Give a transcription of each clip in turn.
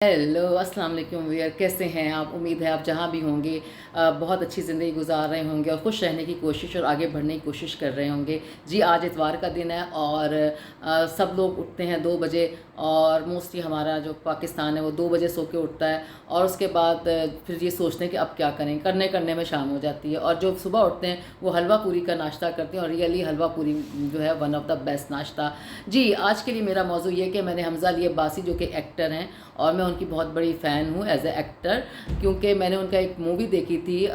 Hello अस्सलाम वालेकुम wear, कैसे हैं आप? उम्मीद है आप जहाँ भी होंगे बहुत अच्छी ज़िंदगी गुजार रहे होंगे और खुश रहने की कोशिश और आगे बढ़ने की कोशिश कर रहे होंगे। जी, आज इतवार का दिन है और सब लोग उठते हैं 2 बजे और मोस्टली हमारा जो पाकिस्तान है वो 2 बजे सो के उठता है और उसके बाद फिर ये सोचते हैं कि अब क्या करें, करने करने में शाम हो जाती है। और जो सुबह उठते हैं वो हलवा पूरी का नाश्ता करते हैं और रियली हलवा पूरी जो है वन ऑफ द बेस्ट नाश्ता। जी, आज के लिए मेरा मौजू ये कि मैंने हमज़ा अली अब्बासी जो कि एक्टर हैं और मैं उनकी बहुत बड़ी फ़ैन हूँ एज ए एक्टर, क्योंकि मैंने उनका एक मूवी देखी थी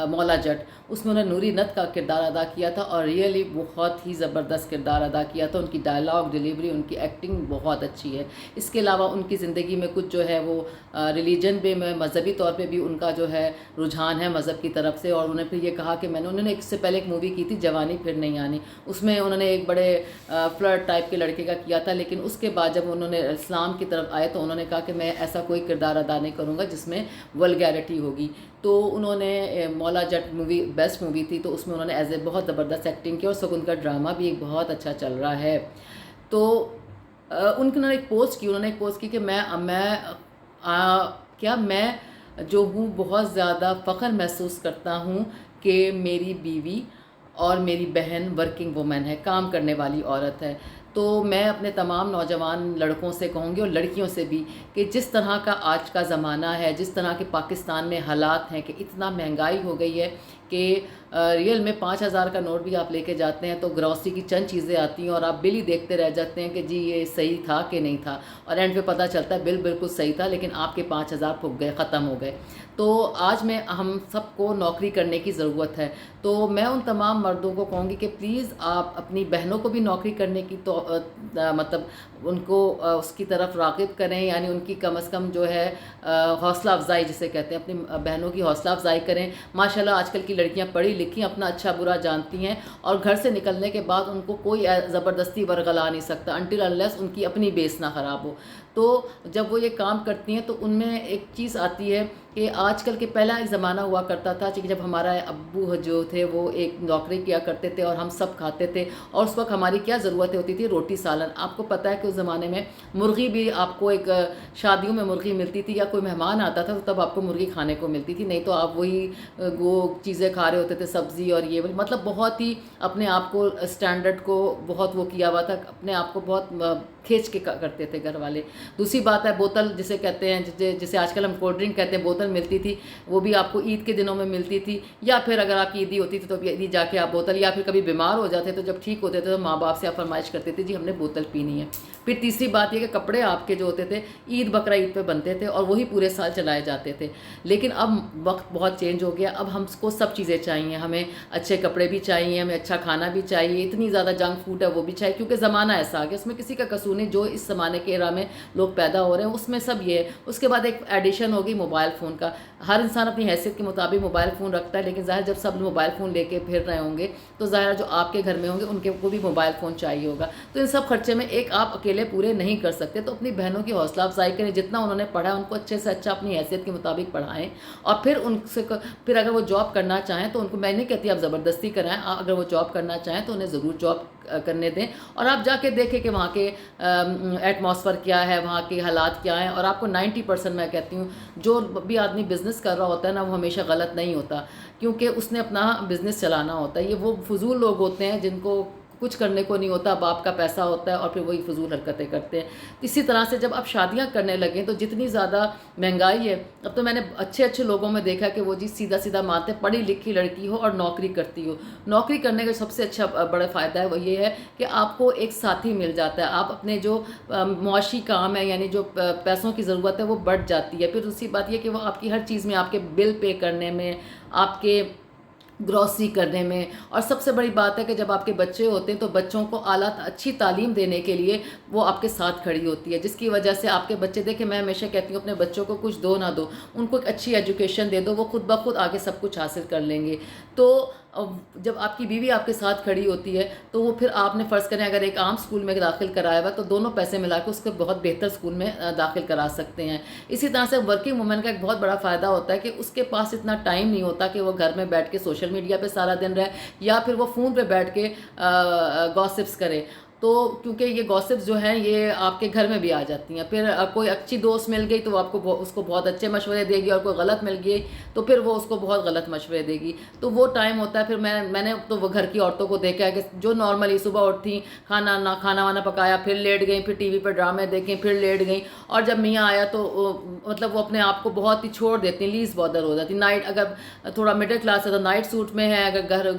मौला जट। उसमें उन्होंने नूरी नत का किरदार अदा किया था और रियली बहुत ही ज़बरदस्त किरदार अदा किया था। उनकी डायलॉग डिलीवरी, उनकी एक्टिंग बहुत अच्छी है। इसके अलावा उनकी ज़िंदगी में कुछ जो है वो रिलीजन में मज़हबी तौर पे भी उनका जो है रुझान है मज़हब की तरफ से। और उन्होंने फिर ये कहा कि उन्होंने इससे पहले एक मूवी की थी जवानी फिर नहीं आनी, उसमें उन्होंने एक बड़े फ्लर्ट टाइप के लड़के का किया था, लेकिन उसके बाद जब उन्होंने इस्लाम की तरफ आए तो उन्होंने कहा कि मैं ऐसा कोई किरदार अदा नहीं करूँगा जिसमें वल्गैरिटी होगी। तो उन्होंने Maula Jatt movie best movie थी, तो उसमें उन्होंने एज ए बहुत ज़बरदस्त एक्टिंग की और सगुन का ड्रामा भी एक बहुत अच्छा चल रहा है। तो उन्होंने एक पोस्ट की, कि मैं जो हूँ बहुत ज़्यादा फ़ख्र महसूस करता हूँ कि मेरी बीवी और मेरी बहन वर्किंग वुमेन है, काम करने वाली औरत है। तो मैं अपने तमाम नौजवान लड़कों से कहूँगी और लड़कियों से भी कि जिस तरह का आज का ज़माना है, जिस तरह के पाकिस्तान में हालात हैं कि इतना महंगाई हो गई है कि रियल में 5,000 का नोट भी आप लेके जाते हैं तो ग्रॉसरी की चंद चीज़ें आती हैं और आप बिल ही देखते रह जाते हैं कि जी ये सही था कि नहीं था, और एंड पे पता चलता है बिल बिल्कुल सही था लेकिन आपके 5,000 फूक गए, ख़त्म हो गए। तो आज में हम सबको नौकरी करने की ज़रूरत है। तो मैं उन तमाम मर्दों को कहूँगी कि प्लीज़ आप अपनी बहनों को भी नौकरी करने की तो मतलब उनको उसकी तरफ राग़िब करें, यानी उनकी कम से कम जो है हौसला अफजाई जिसे कहते हैं, अपनी बहनों की हौसला अफजाई करें। माशाल्लाह आजकल की लड़कियां पढ़ी लिखी अपना अच्छा बुरा जानती हैं और घर से निकलने के बाद उनको कोई ज़बरदस्ती वरगला नहीं सकता अनटिल अनलेस उनकी अपनी बेस ना ख़राब हो। तो जब वो ये काम करती हैं तो उनमें एक चीज़ आती है कि आजकल के पहला एक ज़माना हुआ करता था कि जब हमारा अब्बू जो थे वो एक नौकरी किया करते थे और हम सब खाते थे और उस वक्त हमारी क्या ज़रूरतें होती थी, रोटी सालन। आपको पता है कि उस ज़माने में मुर्गी भी आपको एक शादियों में मुर्गी मिलती थी या कोई मेहमान आता था तो तब आपको मुर्गी खाने को मिलती थी, नहीं तो आप वही वो चीज़ें खा रहे होते थे, सब्ज़ी और ये मतलब बहुत ही अपने आप को स्टैंडर्ड को बहुत वो किया हुआ था, अपने आप को बहुत खींच के करते थे घर वाले। दूसरी बात है बोतल जिसे कहते हैं, जिसे आजकल हम कोल्ड ड्रिंक कहते हैं, बोतल मिलती थी, वो भी आपको ईद के दिनों में मिलती थी या फिर अगर आपकी ईदी होती थी तो ईदी जाके आप बोतल, या फिर कभी बीमार हो जाते तो जब ठीक होते थे तो माँ बाप से आप फरमाइश करते थे जी हमने बोतल पीनी है। फिर तीसरी बात ये कि कपड़े आपके जो होते थे ईद बकरा ईद पे बनते थे और वही पूरे साल चलाए जाते थे। लेकिन अब वक्त बहुत चेंज हो गया, अब हमको सब चीज़ें चाहिए, हमें अच्छे कपड़े भी चाहिए, हमें अच्छा खाना भी चाहिए, इतनी ज़्यादा जंक फूड है वो भी चाहिए, क्योंकि ज़माना ऐसा आ गया, उसमें किसी का कसूर नहीं, जो इस ज़माने के एरा में लोग पैदा हो रहे हैं उसमें सब ये है। उसके बाद एक एडिशन होगी मोबाइल फ़ोन का, हर इंसान अपनी हैसियत के मुताबिक मोबाइल फ़ोन रखता है, लेकिन ज़ाहिर जब सब मोबाइल फ़ोन लेके फिर रहे होंगे तो ज़ाहिर जो आपके घर में होंगे उनके को भी मोबाइल फ़ोन चाहिए होगा। तो इन सब खर्चे में एक आप अकेले पूरे नहीं कर सकते, तो अपनी बहनों की हौसला अफजाई करें, जितना उन्होंने पढ़ा है उनको अच्छे से अच्छा अपनी हैसियत के मुताबिक पढ़ाएं और फिर उनसे फिर अगर वो जॉब करना चाहें तो उनको, मैं नहीं कहती आप ज़बरदस्ती कराएं, अगर वो जॉब करना चाहें तो उन्हें ज़रूर जॉब करने दें और आप जाके देखें कि वहाँ के एटमॉस्फेयर क्या है, वहाँ के हालात क्या हैं। और आपको 90% मैं कहती हूँ जो भी आदमी बिज़नेस कर रहा होता है ना वो हमेशा गलत नहीं होता, क्योंकि उसने अपना बिज़नेस चलाना होता है। ये वो फजूल लोग होते हैं जिनको कुछ करने को नहीं होता, बाप का पैसा होता है और फिर वही फजूल हरकतें करते हैं। इसी तरह से जब आप शादियां करने लगें तो जितनी ज़्यादा महंगाई है, अब तो मैंने अच्छे अच्छे लोगों में देखा कि वो जी सीधा सीधा मानते पढ़ी लिखी लड़की हो और नौकरी करती हो। नौकरी करने का सबसे अच्छा बड़ा फ़ायदा है वो ये है कि आपको एक साथी मिल जाता है, आप अपने जो मुआशी काम है यानी जो पैसों की ज़रूरत है वो बढ़ जाती है। फिर दूसरी बात ये कि वो आपकी हर चीज़ में, आपके बिल पे करने में, आपके ग्रॉसरी करने में, और सबसे बड़ी बात है कि जब आपके बच्चे होते हैं तो बच्चों को आला अच्छी तालीम देने के लिए वो आपके साथ खड़ी होती है, जिसकी वजह से आपके बच्चे, देखें मैं हमेशा कहती हूँ अपने बच्चों को कुछ दो ना दो, उनको एक अच्छी एजुकेशन दे दो, वो खुद ब खुद आगे सब कुछ हासिल कर लेंगे। तो जब आपकी बीवी आपके साथ खड़ी होती है तो वो फिर आपने फ़र्ज़ करें अगर एक आम स्कूल में दाखिल कराया हुआ तो दोनों पैसे मिला के उसको बहुत बेहतर स्कूल में दाखिल करा सकते हैं। इसी तरह से वर्किंग वुमेन का एक बहुत बड़ा फ़ायदा होता है कि उसके पास इतना टाइम नहीं होता कि वो घर में बैठ के सोशल मीडिया पे सारा दिन रहे या फिर वो फ़ोन पे बैठ के गॉसिप्स करे। تو کیونکہ یہ گوسپس جو ہیں یہ آپ کے گھر میں بھی آ جاتی ہیں. پھر کوئی اچھی دوست مل گئی تو وہ آپ کو اس کو بہت اچھے مشورے دے گی, اور کوئی غلط مل گئی تو پھر وہ اس کو بہت غلط مشورے دے گی. تو وہ ٹائم ہوتا ہے. پھر میں نے تو وہ گھر کی عورتوں کو دیکھا ہے کہ جو نارملی صبح اٹھیں, کھانا وانا پکایا, پھر لیٹ گئیں, پھر ٹی وی پہ ڈرامے دیکھیں, پھر لیٹ گئیں, اور جب میاں آیا تو مطلب وہ اپنے آپ کو بہت ہی چھوڑ دیتی ہیں, لیز بادر ہو جاتی. نائٹ اگر تھوڑا مڈل کلاس ہے تو نائٹ سوٹ میں ہے, اگر گھر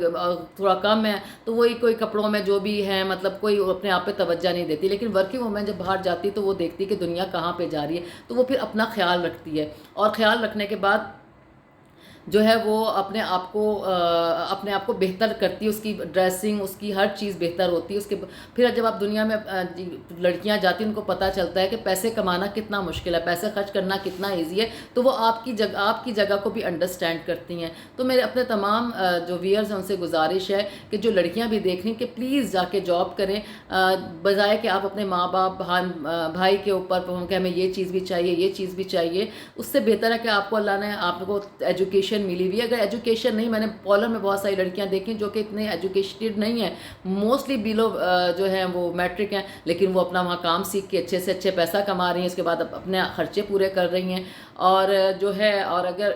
تھوڑا کم ہے تو وہی کوئی کپڑوں میں جو بھی ہے, مطلب کوئی اپنے آپ پہ توجہ نہیں دیتی. لیکن ورکنگ وومن جب باہر جاتی تو وہ دیکھتی کہ دنیا کہاں پہ جا رہی ہے, تو وہ پھر اپنا خیال رکھتی ہے, اور خیال رکھنے کے بعد جو ہے وہ اپنے آپ کو بہتر کرتی ہے. اس کی ڈریسنگ, اس کی ہر چیز بہتر ہوتی ہے. پھر جب آپ دنیا میں لڑکیاں جاتی ہیں ان کو پتہ چلتا ہے کہ پیسے کمانا کتنا مشکل ہے, پیسے خرچ کرنا کتنا ایزی ہے, تو وہ آپ کی جگہ کو بھی انڈرسٹینڈ کرتی ہیں. تو میرے اپنے تمام جو ویئرز ہیں ان سے گزارش ہے کہ جو لڑکیاں بھی دیکھ رہی ہیں کہ پلیز جا کے جاب کریں, بجائے کہ آپ اپنے ماں باپ بھائی کے اوپر کہ ہمیں یہ چیز بھی چاہیے, یہ چیز بھی چاہیے. اس سے بہتر ہے کہ آپ کو اللہ نے آپ کو ایجوکیشن ملی ہوئی ہے. اگر ایجوکیشن نہیں, میں نے پارلر میں بہت ساری لڑکیاں دیکھیں جو کہ اتنے ایجوکیٹڈ نہیں ہیں, موسٹلی بلو جو ہیں وہ میٹرک ہیں, لیکن وہ اپنا وہاں کام سیکھ کے اچھے سے اچھے پیسہ کما رہی ہیں, اس کے بعد اپنے خرچے پورے کر رہی ہیں. اور جو ہے, اور اگر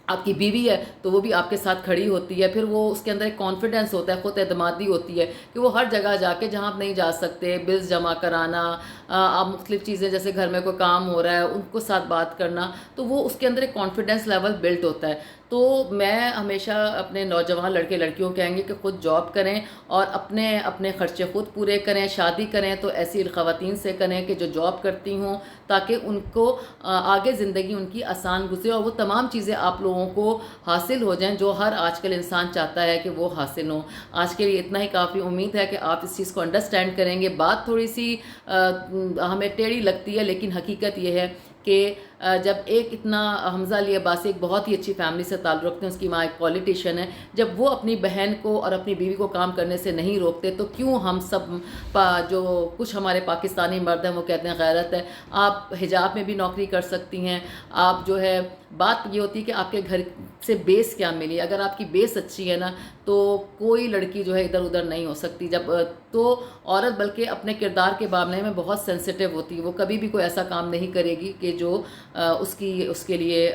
آپ کی بیوی ہے تو وہ بھی آپ کے ساتھ کھڑی ہوتی ہے. پھر وہ اس کے اندر ایک کانفیڈنس ہوتا ہے, خود اعتمادی ہوتی ہے کہ وہ ہر جگہ جا کے جہاں آپ نہیں جا سکتے, بلز جمع کرانا, آپ مختلف چیزیں جیسے گھر میں کوئی کام ہو رہا ہے ان کو ساتھ بات کرنا, تو وہ اس کے اندر ایک کانفیڈنس لیول بلڈ ہوتا ہے. تو میں ہمیشہ اپنے نوجوان لڑکے لڑکیوں کہیں گے کہ خود جاب کریں اور اپنے خرچے خود پورے کریں. شادی کریں تو ایسی خواتین سے کریں کہ جو جاب کرتی ہوں, تاکہ ان کو آگے زندگی ان کی آسان گزرے, اور وہ تمام چیزیں آپ لوگوں کو حاصل ہو جائیں جو ہر آج کل انسان چاہتا ہے کہ وہ حاصل ہوں. آج کے لیے اتنا ہی کافی. امید ہے کہ آپ اس چیز کو انڈرسٹینڈ کریں گے. بات تھوڑی سی ہمیں ٹیڑھی لگتی ہے, لیکن حقیقت یہ ہے کہ جب ایک اتنا حمزہ علی عباسی ایک بہت ہی اچھی فیملی سے تعلق رکھتے ہیں, اس کی ماں ایک پولیٹیشین ہے, جب وہ اپنی بہن کو اور اپنی بیوی کو کام کرنے سے نہیں روکتے تو کیوں ہم سب جو کچھ ہمارے پاکستانی مرد ہیں وہ کہتے ہیں غیرت ہے. آپ حجاب میں بھی نوکری کر سکتی ہیں. آپ جو ہے, بات یہ ہوتی ہے کہ آپ کے گھر سے بیس کیا ملی. اگر آپ کی بیس اچھی ہے نا تو کوئی لڑکی جو ہے ادھر ادھر نہیں ہو سکتی. جب تو عورت بلکہ اپنے کردار کے معاملے میں بہت سینسٹیو ہوتی ہے, وہ کبھی بھی کوئی ایسا کام نہیں کرے گی کہ جو اس کے لیے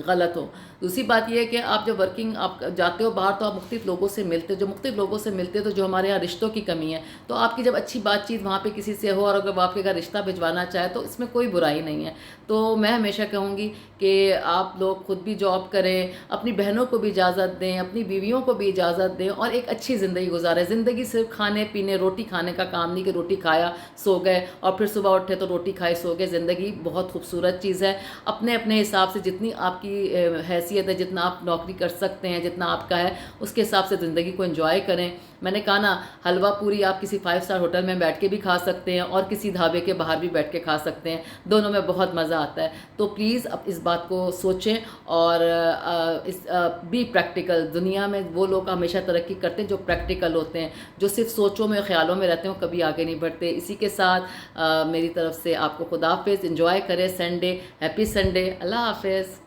غلط ہو. دوسری بات یہ ہے کہ آپ جب ورکنگ آپ جاتے ہو باہر تو آپ مختلف لوگوں سے ملتے ہو, جو مختلف لوگوں سے ملتے ہو تو جو ہمارے یہاں رشتوں کی کمی ہے, تو آپ کی جب اچھی بات چیت وہاں پہ کسی سے ہو اور اگر وہ آپ کے گھر رشتہ بھجوانا چاہے تو اس میں کوئی برائی نہیں ہے. تو میں ہمیشہ کہوں گی کہ آپ لوگ خود بھی جاب کریں, اپنی بہنوں کو بھی اجازت دیں, اپنی بیویوں کو بھی اجازت دیں, اور ایک اچھی زندگی گزاریں. زندگی صرف کھانے پینے روٹی کھانے کا کام نہیں کہ روٹی کھایا سو گئے اور پھر صبح اٹھے تو روٹی کھائے سو گئے. زندگی بہت خوبصورت چیز ہے. اپنے حساب سے جتنی آپ کی حیثیت ہے, جتنا آپ نوکری کر سکتے ہیں, جتنا آپ کا ہے, اس کے حساب سے زندگی کو انجوائے کریں. میں نے کہا نا, حلوہ پوری آپ کسی 5 اسٹار ہوٹل میں بیٹھ کے بھی کھا سکتے ہیں اور کسی ڈھابے کے باہر بھی بیٹھ کے کھا سکتے ہیں, دونوں میں بہت مزہ آتا ہے. تو پلیز اب اس بات کو سوچیں اور بھی پریکٹیکل. دنیا میں وہ لوگ ہمیشہ ترقی کرتے ہیں جو پریکٹیکل ہوتے ہیں, جو صرف سوچوں میں خیالوں میں رہتے ہیں, وہ کبھی آگے نہیں بڑھتے. اسی کے ساتھ میری طرف سے آپ کو خدا حافظ. انجوائے کریں سنڈے. Happy Sunday. اللہ حافظ.